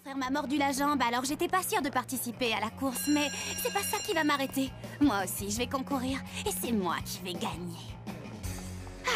frère m'a mordu la jambe, alors j'étais pas sûre de participer à la course, mais c'est pas ça qui va m'arrêter. Moi aussi, je vais concourir, et c'est moi qui vais gagner.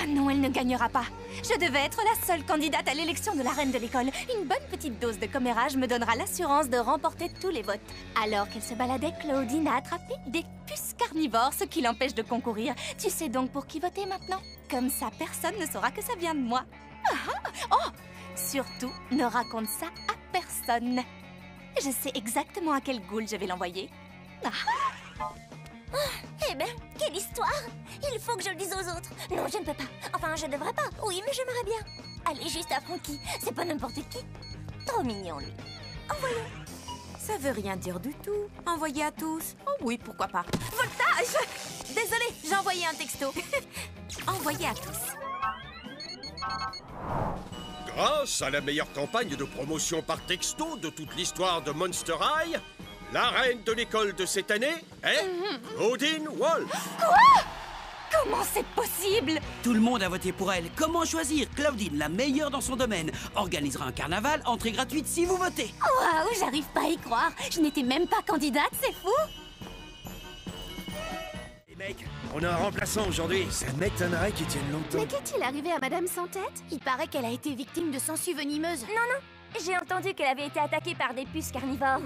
Ah non, elle ne gagnera pas. Je devais être la seule candidate à l'élection de la reine de l'école. Une bonne petite dose de commérage me donnera l'assurance de remporter tous les votes. Alors qu'elle se baladait, Claudine a attrapé des puces carnivores, ce qui l'empêche de concourir. Tu sais donc pour qui voter maintenant? Comme ça, personne ne saura que ça vient de moi. Oh! Surtout, ne raconte ça à personne. Je sais exactement à quelle goule je vais l'envoyer. Eh ben, quelle histoire! Il faut que je le dise aux autres. Non, je ne peux pas. Enfin, je devrais pas. Oui, mais j'aimerais bien. Allez, juste à Frankie. C'est pas n'importe qui. Trop mignon, lui. Envoyons. Ça veut rien dire du tout. Envoyer à tous. Oh oui, pourquoi pas. Voltage! Désolée, j'ai envoyé un texto. Envoyé à tous. Grâce à la meilleure campagne de promotion par texto de toute l'histoire de Monster High, la reine de l'école de cette année est Claudine Wolf. Quoi? Comment c'est possible? Tout le monde a voté pour elle. Comment choisir? Claudine, la meilleure dans son domaine, organisera un carnaval, entrée gratuite si vous votez. Waouh, j'arrive pas à y croire. Je n'étais même pas candidate, c'est fou. Les mecs, on a un remplaçant aujourd'hui. Ça m'étonnerait qu'il tienne longtemps. Mais qu'est-il arrivé à Madame Sans Tête? Il paraît qu'elle a été victime de sangsues venimeuses. Non, non. J'ai entendu qu'elle avait été attaquée par des puces carnivores.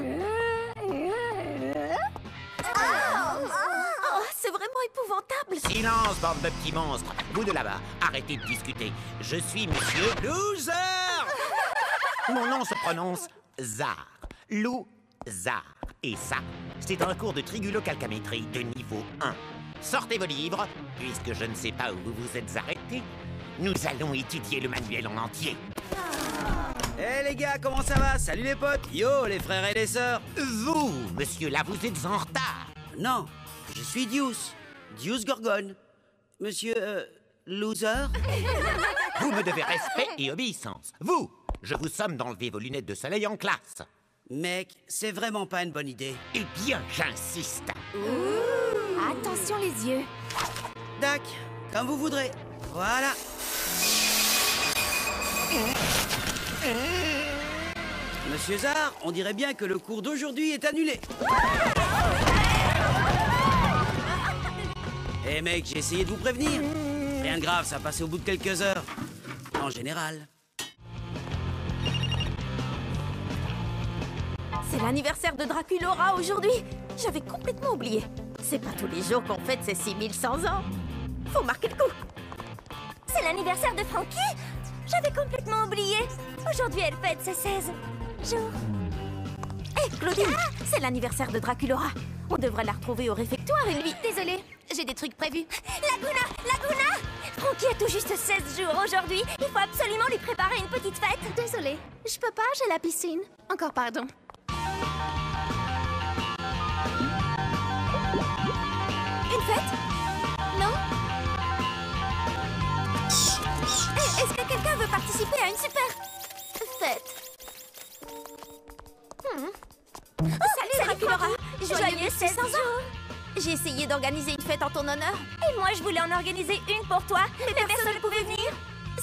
Oh, c'est vraiment épouvantable. Silence, bande de petits monstres. Vous de là-bas, arrêtez de discuter. Je suis Monsieur Loser. Mon nom se prononce Zar. Lou-Zar. Et ça, c'est un cours de trigulocalcamétrie de niveau 1. Sortez vos livres, puisque je ne sais pas où vous vous êtes arrêtés. Nous allons étudier le manuel en entier. Eh les gars, comment ça va? Salut les potes. Yo les frères et les sœurs. Vous, monsieur, là, vous êtes en retard. Non, je suis Deuce. Deuce Gorgone. Monsieur, Loser. Vous me devez respect et obéissance. Vous, je vous somme d'enlever vos lunettes de soleil en classe. Mec, c'est vraiment pas une bonne idée. Eh bien, j'insiste. Attention les yeux. Dac, comme vous voudrez. Voilà. Monsieur Zar, on dirait bien que le cours d'aujourd'hui est annulé. Eh mec, j'ai essayé de vous prévenir. Rien de grave, ça passe au bout de quelques heures. En général. C'est l'anniversaire de Draculaura aujourd'hui. J'avais complètement oublié. C'est pas tous les jours qu'on fête ses 6100 ans. Faut marquer le coup. C'est l'anniversaire de Frankie? J'avais complètement oublié. Aujourd'hui, elle fête ses 16 jours. Hé, Claudine, c'est l'anniversaire de Draculaura. On devrait la retrouver au réfectoire et lui... Désolée, j'ai des trucs prévus. Laguna! Laguna! Frankie a tout juste 16 jours aujourd'hui. Il faut absolument lui préparer une petite fête. Désolée, je peux pas, j'ai la piscine. Encore pardon. Une fête? Non? Est-ce que quelqu'un veut participer à une super fête? Salut Draculaura! Joyeux 16 jours! J'ai essayé d'organiser une fête en ton honneur. Et moi, je voulais en organiser une pour toi, mais personne ne pouvait venir.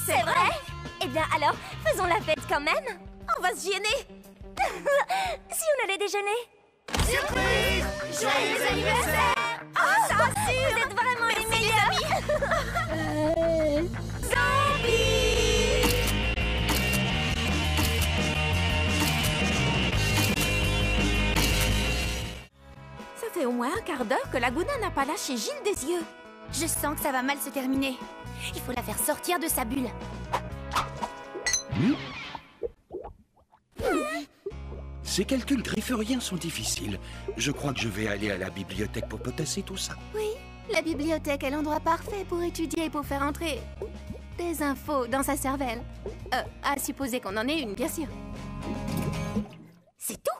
C'est vrai? Eh bien, alors, faisons la fête quand même. On va se gêner. Si on allait déjeuner. Surprise! Joyeux anniversaire! Oh, ça rassure! Vous êtes vraiment les meilleurs! Zombie! Ça fait au moins un quart d'heure que Laguna n'a pas lâché Gilles des yeux. Je sens que ça va mal se terminer. Il faut la faire sortir de sa bulle. Ces calculs griffuriens sont difficiles. Je crois que je vais aller à la bibliothèque pour potasser tout ça. Oui, la bibliothèque est l'endroit parfait pour étudier et pour faire entrer des infos dans sa cervelle. À supposer qu'on en ait une, bien sûr. C'est tout?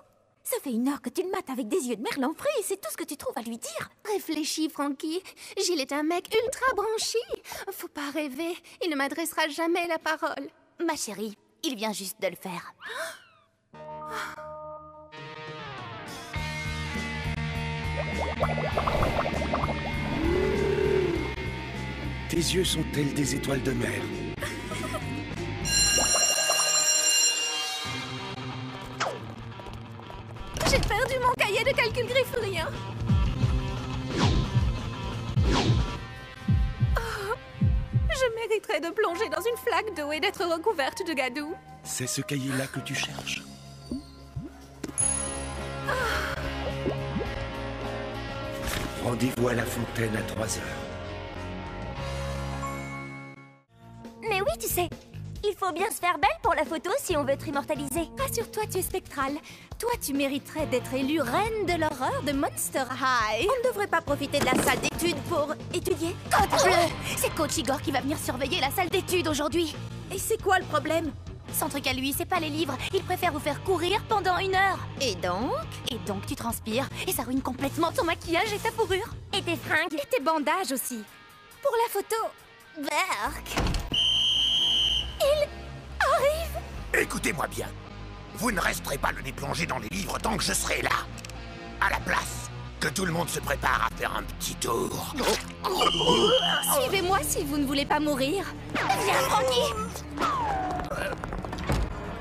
Ça fait 1 heure que tu le mates avec des yeux de merlan frit et c'est tout ce que tu trouves à lui dire. Réfléchis, Frankie. Gilles est un mec ultra branché. Faut pas rêver. Il ne m'adressera jamais la parole. Ma chérie, il vient juste de le faire. Tes yeux sont tels des étoiles de mer. J'ai perdu mon cahier de calcul griffurien. Oh, je mériterais de plonger dans une flaque d'eau et d'être recouverte de gadou. C'est ce cahier-là que tu cherches. Rendez-vous à la fontaine à 3 heures. Mais oui, tu sais, il faut bien se faire belle pour la photo si on veut être immortalisé. Rassure-toi, tu es spectrale. Toi, tu mériterais d'être élue reine de l'horreur de Monster High. On ne devrait pas profiter de la salle d'études pour étudier. Code bleu! C'est Coach Igor qui va venir surveiller la salle d'études aujourd'hui. Et c'est quoi le problème? Son truc à lui, c'est pas les livres. Il préfère vous faire courir pendant 1 heure. Et donc, tu transpires et ça ruine complètement ton maquillage et ta fourrure. Et tes fringues. Et tes bandages aussi. Pour la photo, Berk. Il arrive. Écoutez-moi bien. Vous ne resterez pas le nez plongé dans les livres tant que je serai là. À la place, que tout le monde se prépare à faire un petit tour. Suivez-moi si vous ne voulez pas mourir. Viens, Frankie.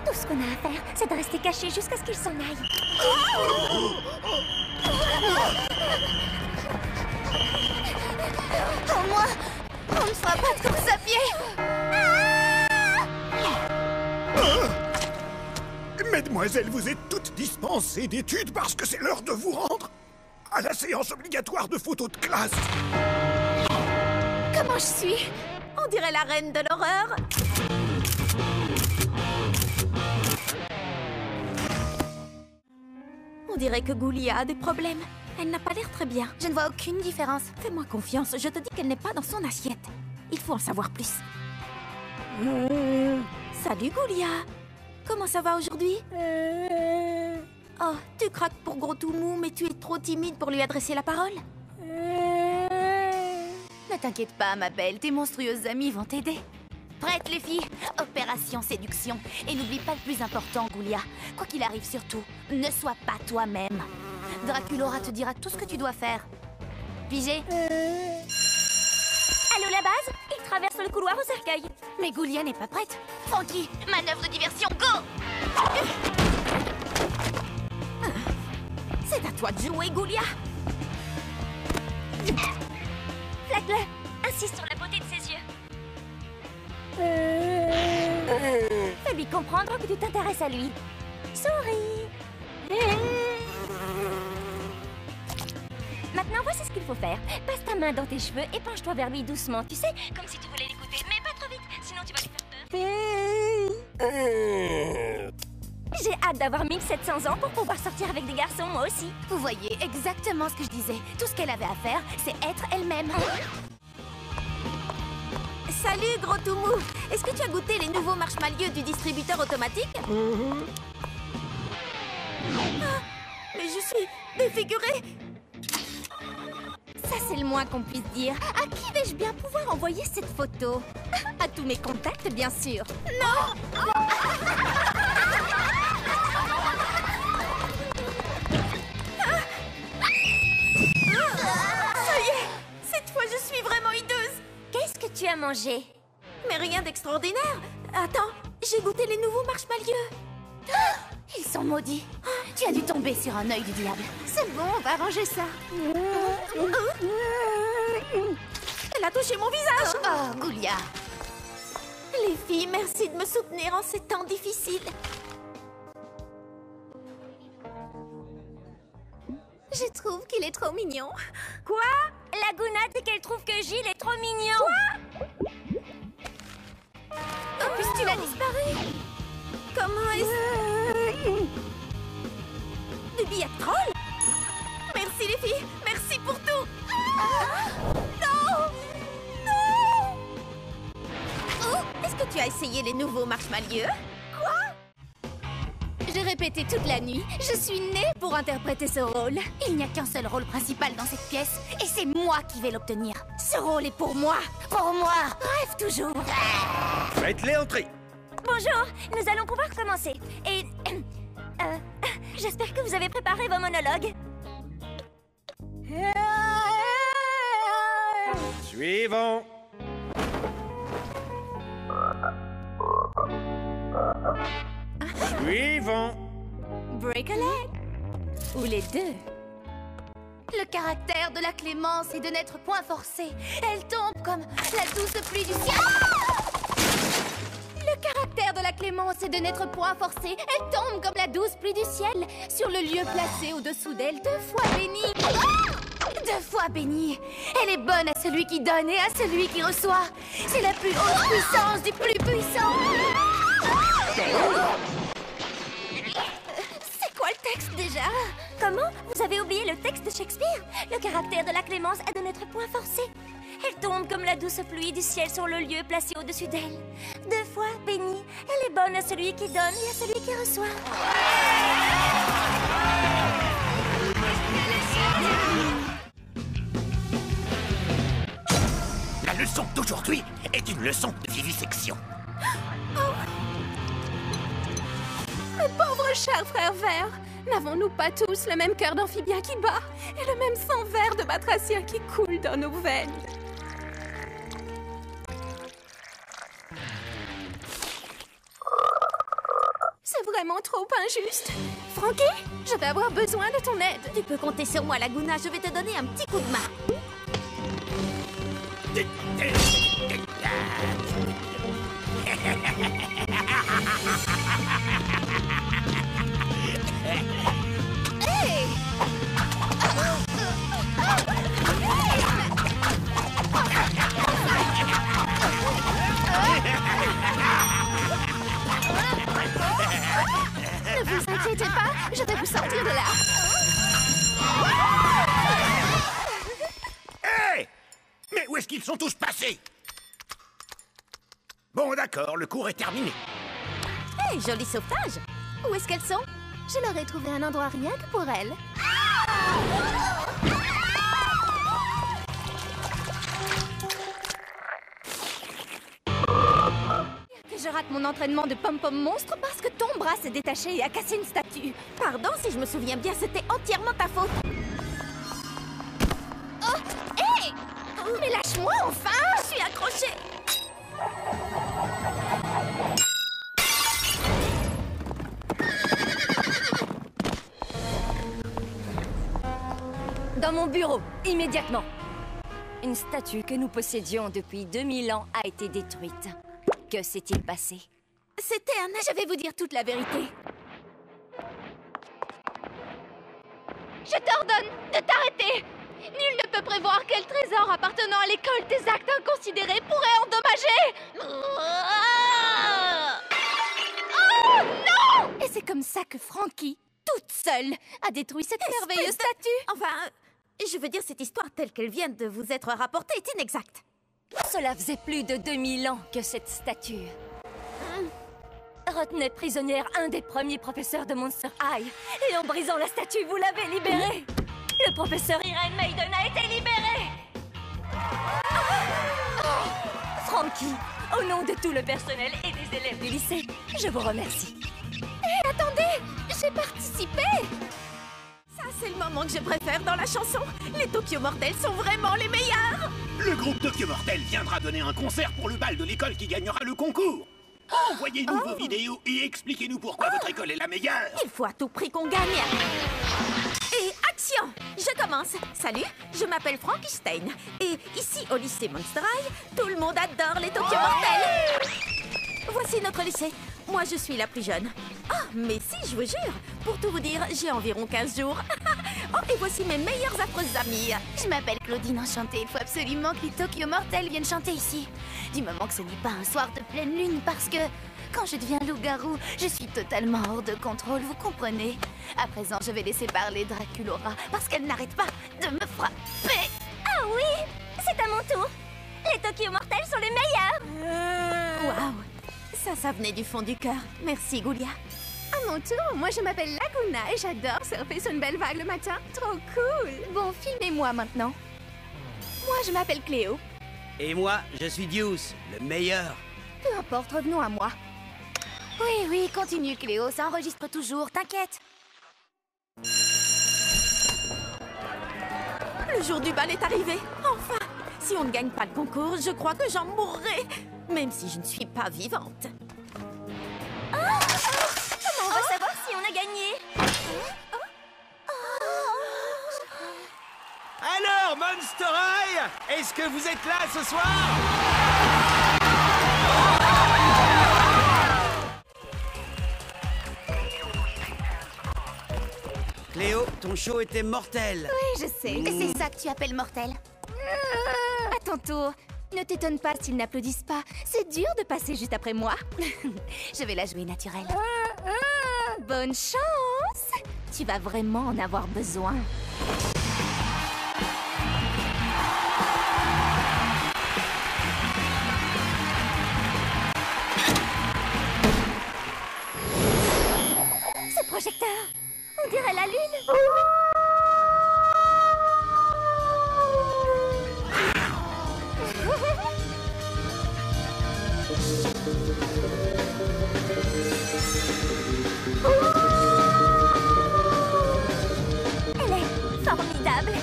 Tout ce qu'on a à faire, c'est de rester caché jusqu'à ce qu'il s'en aille. Au moins, on ne fera pas de course à pied. Mesdemoiselles, vous êtes toutes dispensées d'études parce que c'est l'heure de vous rendre à la séance obligatoire de photos de classe. Comment je suis? On dirait la reine de l'horreur. On dirait que Goulia a des problèmes. Elle n'a pas l'air très bien. Je ne vois aucune différence. Fais-moi confiance, je te dis qu'elle n'est pas dans son assiette. Il faut en savoir plus. Salut Goulia. Comment ça va aujourd'hui? Oh, tu craques pour Gros tout mou, mais tu es trop timide pour lui adresser la parole. Ne t'inquiète pas, ma belle, tes monstrueuses amies vont t'aider. Prête, les filles? Opération séduction. Et n'oublie pas le plus important, Goulia. Quoi qu'il arrive surtout, ne sois pas toi-même. Draculaura te dira tout ce que tu dois faire. Pigé? Allô, la base? Il traverse le couloir au cercueil. Mais Goulia n'est pas prête. Frankie, manœuvre de diversion, go! C'est à toi de jouer, Goulia. Flaque-le. Insiste sur la beauté de ses yeux. Fais-lui comprendre que tu t'intéresses à lui. Souris. Maintenant, voici ce qu'il faut faire. Passe ta main dans tes cheveux et penche-toi vers lui doucement, tu sais, comme si tu voulais l'écouter. Mais pas trop vite, sinon tu vas lui faire peur. J'ai hâte d'avoir 1700 ans pour pouvoir sortir avec des garçons, moi aussi. Vous voyez exactement ce que je disais. Tout ce qu'elle avait à faire, c'est être elle-même. Salut, Gros tout mou. Est-ce que tu as goûté les nouveaux marshmallows du distributeur automatique? Ah, mais je suis défigurée. Ça, c'est le moins qu'on puisse dire. À qui vais-je bien pouvoir envoyer cette photo? À tous mes contacts, bien sûr. Non! Ça y est! Cette fois, je suis vraiment hideuse. Qu'est-ce que tu as mangé? Mais rien d'extraordinaire. Attends, j'ai goûté les nouveaux marshmallows. Ils sont maudits. Tu as dû tomber sur un œil du diable. C'est bon, on va arranger ça. Elle a touché mon visage. Oh, Goulia. Les filles, merci de me soutenir en ces temps difficiles. Je trouve qu'il est trop mignon. Quoi? Laguna dit qu'elle trouve que Gilles est trop mignon. Quoi? En plus, tu l'as disparu. Comment est-ce... Du billet de troll? Merci les filles, merci pour tout. Non! Non! Oh, est-ce que tu as essayé les nouveaux marshmallows? Quoi? J'ai répété toute la nuit. Je suis née pour interpréter ce rôle. Il n'y a qu'un seul rôle principal dans cette pièce, et c'est moi qui vais l'obtenir. Ce rôle est pour moi. Pour moi. Rêve toujours. Faites-les entrer. Bonjour, nous allons pouvoir commencer. Et... j'espère que vous avez préparé vos monologues. Suivant. Suivant. Break a leg. Ou les deux. Le caractère de la clémence est de n'être point forcé. Elle tombe comme la douce pluie du ciel. Le caractère de la clémence est de n'être point forcé. Elle tombe comme la douce pluie du ciel sur le lieu placé au-dessous d'elle, 2 fois bénie. 2 fois bénie. Elle est bonne à celui qui donne et à celui qui reçoit. C'est la plus haute puissance du plus puissant. C'est quoi le texte déjà? Comment? Vous avez oublié le texte de Shakespeare? Le caractère de la clémence est de n'être point forcé. Elle tombe comme la douce pluie du ciel sur le lieu placé au-dessus d'elle. 2 fois bénie. Elle est bonne à celui qui donne et à celui qui reçoit. La leçon d'aujourd'hui est une leçon de vivisection. Mes pauvres chers frères verts, n'avons-nous pas tous le même cœur d'amphibien qui bat et le même sang vert de batracien qui coule dans nos veines? C'est vraiment trop injuste. Frankie, je vais avoir besoin de ton aide. Tu peux compter sur moi, Laguna. Je vais te donner un petit coup de main. Hey! Ne vous inquiétez pas, je vais vous sortir de là. Hé! Mais où est-ce qu'ils sont tous passés? Bon, d'accord, le cours est terminé. Hey, joli sauvetage. Où est-ce qu'elles sont? Je leur ai trouvé un endroit rien que pour elles. Que je rate mon entraînement de pom-pom monstre parce que ton bras s'est détaché et a cassé une statue. Pardon, si je me souviens bien, c'était entièrement ta faute. Oh! Hé! Mais lâche-moi enfin! Je suis accrochée. Dans mon bureau, immédiatement. Une statue que nous possédions depuis 2000 ans a été détruite. Que s'est-il passé? C'était un... Je vais vous dire toute la vérité. Je t'ordonne de t'arrêter! Nul ne peut prévoir quel trésor appartenant à l'école des actes inconsidérés pourrait endommager! Oh non! Et c'est comme ça que Frankie, toute seule, a détruit cette merveilleuse statue. Enfin, je veux dire, cette histoire telle qu'elle vient de vous être rapportée est inexacte. Cela faisait plus de 2000 ans que cette statue retenait prisonnière un des premiers professeurs de Monster High. Et en brisant la statue, vous l'avez libérée. Le professeur Irene Maiden a été libéré. Frankie, au nom de tout le personnel et des élèves du lycée, je vous remercie. Hé, attendez! J'ai participé! Ça, c'est le moment que je préfère dans la chanson. Les Tokyo Mortels sont vraiment les meilleurs. Le groupe Tokyo Mortel viendra donner un concert pour le bal de l'école qui gagnera le concours. Envoyez-nous vos vidéos et expliquez-nous pourquoi votre école est la meilleure. Il faut à tout prix qu'on gagne. Et action! Je commence. Salut, je m'appelle Frankenstein. Et ici, au lycée Monster High, tout le monde adore les Tokyo Mortels. Voici notre lycée. Moi, je suis la plus jeune. Ah, mais si, je vous jure. Pour tout vous dire, j'ai environ 15 jours. Oh, et voici mes meilleures affreuses amies. Je m'appelle Claudine Enchantée. Il faut absolument que les Tokyo Mortels viennent chanter ici. Du moment que ce n'est pas un soir de pleine lune, parce que quand je deviens loup-garou, je suis totalement hors de contrôle, vous comprenez? À présent, je vais laisser parler Draculora, parce qu'elle n'arrête pas de me frapper. Ah oui, c'est à mon tour. Les Tokyo Mortels sont les meilleurs. Waouh, ça venait du fond du cœur. Merci, Goulia. À mon tour, moi je m'appelle Laguna et j'adore surfer sur une belle vague le matin. Trop cool! Bon, filmez-moi maintenant. Moi je m'appelle Cléo. Et moi, je suis Deuce, le meilleur. Peu importe, revenons à moi. Oui, continue Cléo, ça enregistre toujours, t'inquiète. Le jour du bal est arrivé. Enfin, si on ne gagne pas le concours, je crois que j'en mourrai. Même si je ne suis pas vivante. Comment on va savoir si on a gagné? Monster High, est-ce que vous êtes là ce soir? Cléo, ton show était mortel. Oui, je sais. Et c'est ça que tu appelles mortel? À ton tour. Ne t'étonne pas s'ils n'applaudissent pas. C'est dur de passer juste après moi. Je vais la jouer naturelle. Bonne chance. Tu vas vraiment en avoir besoin. Ce projecteur, on dirait la lune. Elle est formidable.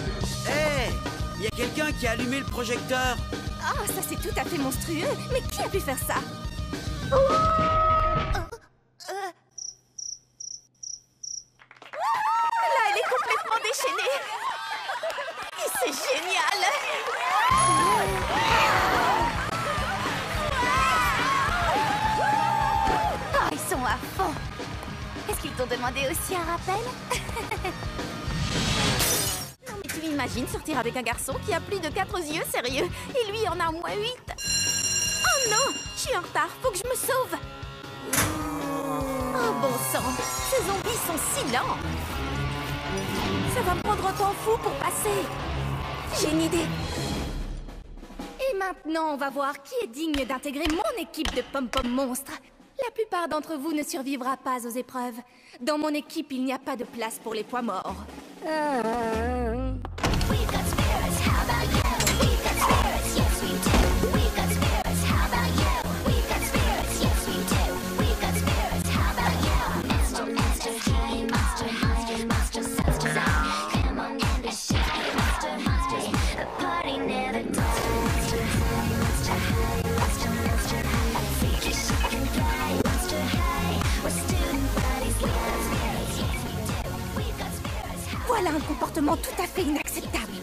Hé, il y a quelqu'un qui a allumé le projecteur. Ah, ça c'est tout à fait monstrueux. Mais qui a pu faire ça? Là, elle est complètement déchaînée. Et c'est génial. Oh, ils sont à fond. Est-ce qu'ils t'ont demandé aussi un rappel? Non, mais tu imagines sortir avec un garçon qui a plus de 4 yeux, sérieux? Et lui en a au moins 8. Oh non, je suis en retard, faut que je me sauve. Oh bon sang, ces zombies sont si lents. Ça va me prendre un temps fou pour passer. J'ai une idée. Et maintenant, on va voir qui est digne d'intégrer mon équipe de pom-pom monstres. La plupart d'entre vous ne survivra pas aux épreuves. Dans mon équipe, il n'y a pas de place pour les poids morts. Voilà un comportement tout à fait inacceptable.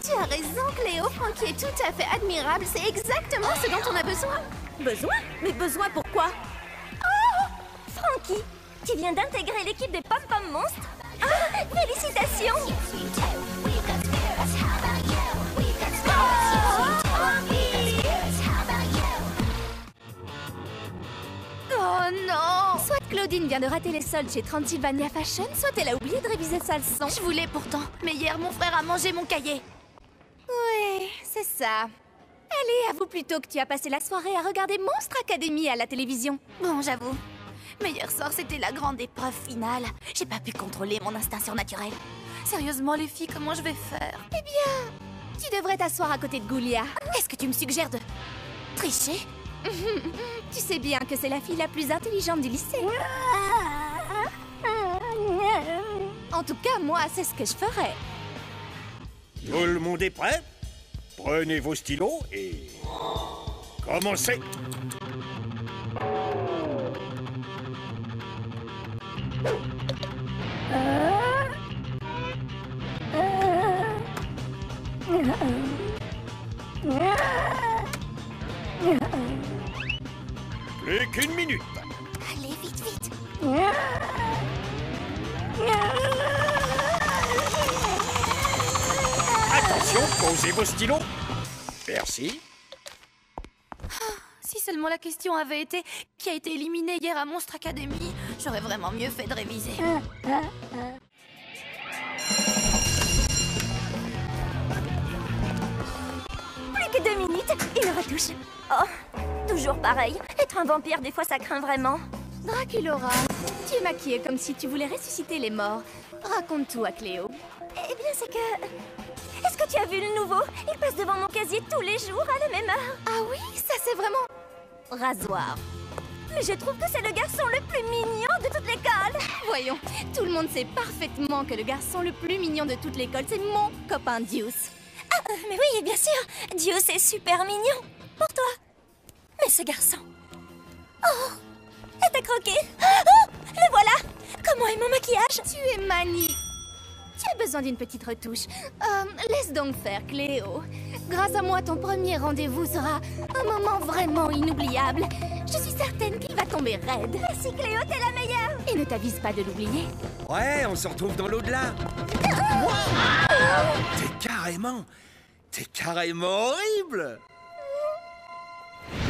Tu as raison, Cléo. Frankie est tout à fait admirable. C'est exactement ce dont on a besoin. Besoin? Mais besoin pourquoi? Oh! Frankie, tu viens d'intégrer l'équipe des pom-pom monstres? Ah! Félicitations! Oh non! Soit Claudine vient de rater les soldes chez Transylvania Fashion, soit elle a oublié de réviser sa leçon. Je voulais pourtant. Mais hier, mon frère a mangé mon cahier. Oui, c'est ça. Allez, avoue plutôt que tu as passé la soirée à regarder Monstre Academy à la télévision. Bon, j'avoue. Mais hier soir, c'était la grande épreuve finale. J'ai pas pu contrôler mon instinct surnaturel. Sérieusement, les filles, comment je vais faire? Eh bien, tu devrais t'asseoir à côté de Goulia. Est-ce que tu me suggères de tricher? Tu sais bien que c'est la fille la plus intelligente du lycée. En tout cas, moi, c'est ce que je ferais. Tout le monde est prêt? Prenez vos stylos et... commencez! Plus qu'une minute. Allez, vite, vite. Attention, posez vos stylos. Merci. Si seulement la question avait été qui a été éliminé hier à Monstre Academy, j'aurais vraiment mieux fait de réviser. Plus que 2 minutes, une retouche. Oh, toujours pareil. Être un vampire, des fois, ça craint vraiment. Draculaura, tu es maquillée comme si tu voulais ressusciter les morts. Raconte tout à Cléo. Eh bien, c'est que... Est-ce que tu as vu le nouveau? Il passe devant mon casier tous les jours à la même heure. Ah oui, ça c'est vraiment... Rasoir. Mais je trouve que c'est le garçon le plus mignon de toute l'école. Voyons, tout le monde sait parfaitement que le garçon le plus mignon de toute l'école, c'est mon copain Deuce. Ah, mais oui, bien sûr. Deuce est super mignon. Pour toi. Mais ce garçon... Oh, elle t'a croqué. Oh, le voilà. Comment est mon maquillage? Tu es magnifique. Tu as besoin d'une petite retouche. Laisse donc faire, Cléo. Grâce à moi, ton premier rendez-vous sera un moment vraiment inoubliable. Je suis certaine qu'il va tomber raide. Merci Cléo, t'es la meilleure. Et ne t'avise pas de l'oublier. Ouais, on se retrouve dans l'au-delà. T'es carrément horrible.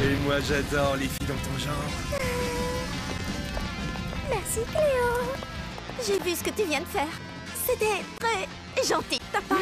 Et moi, j'adore les filles dans ton genre. Merci Cléo. J'ai vu ce que tu viens de faire. C'était très gentil de ta part.